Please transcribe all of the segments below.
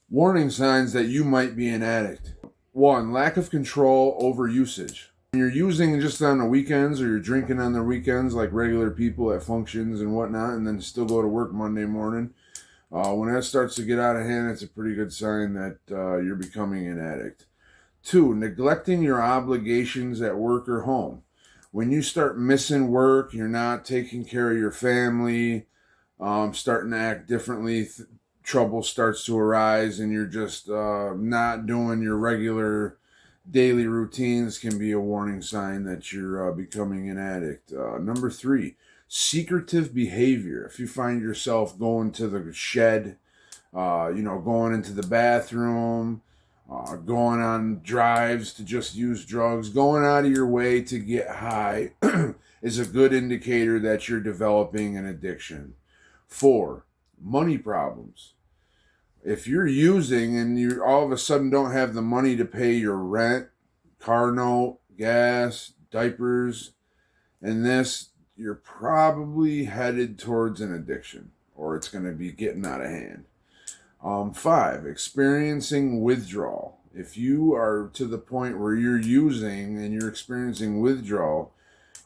Warning signs that you might be an addict. 1. Lack of control over usage. When you're using just on the weekends or you're drinking on the weekends like regular people at functions and whatnot, and then still go to work Monday morning, when that starts to get out of hand, it's a pretty good sign that you're becoming an addict. 2. Neglecting your obligations at work or home. When you start missing work, you're not taking care of your family, starting to act differently, trouble starts to arise, and you're just not doing your regular daily routines, can be a warning sign that you're becoming an addict. Number 3, secretive behavior. If you find yourself going to the shed, going into the bathroom, going on drives to just use drugs, going out of your way to get high is a good indicator that you're developing an addiction. 4, money problems. If you're using and you all of a sudden don't have the money to pay your rent, car note, gas, diapers, and this, you're probably headed towards an addiction, or it's going to be getting out of hand. 5, experiencing withdrawal. If you are to the point where you're using and you're experiencing withdrawal,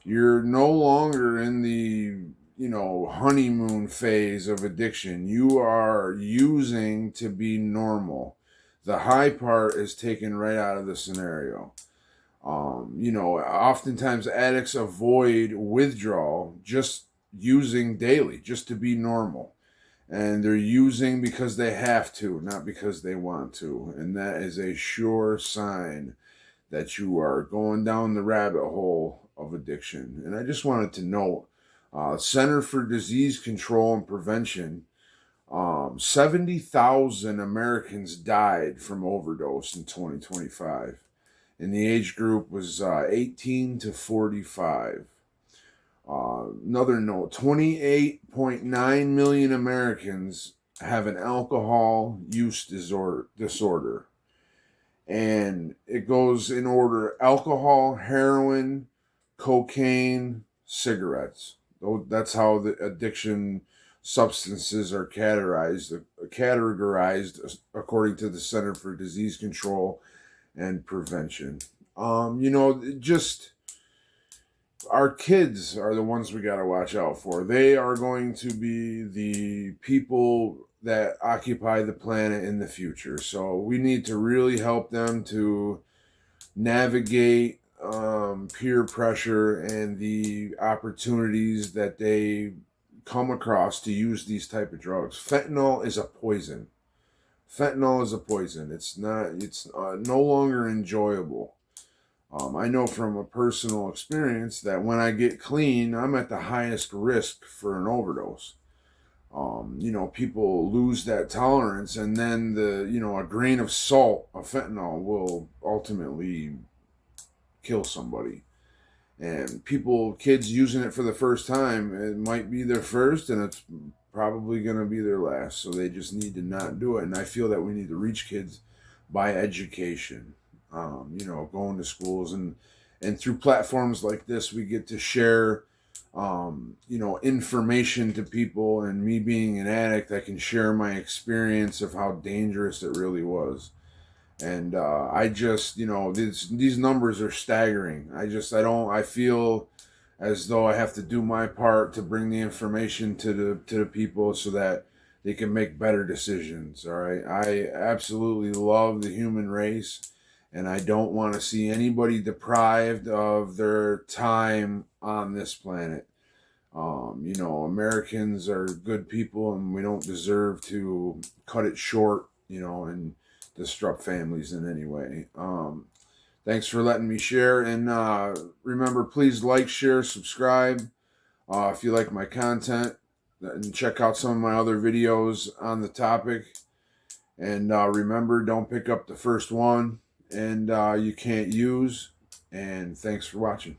you're no longer in the honeymoon phase of addiction. You are using to be normal. The high part is taken right out of the scenario. Oftentimes addicts avoid withdrawal just using daily, just to be normal. And they're using because they have to, not because they want to. And that is a sure sign that you are going down the rabbit hole of addiction. And I just wanted to note, Center for Disease Control and Prevention, 70,000 Americans died from overdose in 2025. And the age group was 18 to 45. Another note, 28.9 million Americans have an alcohol use disorder. And it goes in order: alcohol, heroin, cocaine, cigarettes. That's how the addiction substances are categorized according to the Center for Disease Control and Prevention. Just our kids are the ones we got to watch out for. They are going to be the people that occupy the planet in the future. So we need to really help them to navigate peer pressure and the opportunities that they come across to use these type of drugs. Fentanyl is a poison. It's no longer enjoyable. I know from a personal experience that when I get clean, I'm at the highest risk for an overdose. People lose that tolerance, and then a grain of salt of fentanyl will ultimately kill somebody. And kids using it for the first time, it might be their first, and it's probably going to be their last. So they just need to not do it. And I feel that we need to reach kids by education. Going to schools and through platforms like this, we get to share, information to people. And me being an addict, I can share my experience of how dangerous it really was. And these numbers are staggering. I feel as though I have to do my part to bring the information to the people so that they can make better decisions. All right. I absolutely love the human race, and I don't want to see anybody deprived of their time on this planet. Americans are good people, and we don't deserve to cut it short, and disrupt families in any way. Thanks for letting me share. And remember, please like, share, subscribe if you like my content. And check out some of my other videos on the topic. And remember, don't pick up the first one and you can't use. And thanks for watching.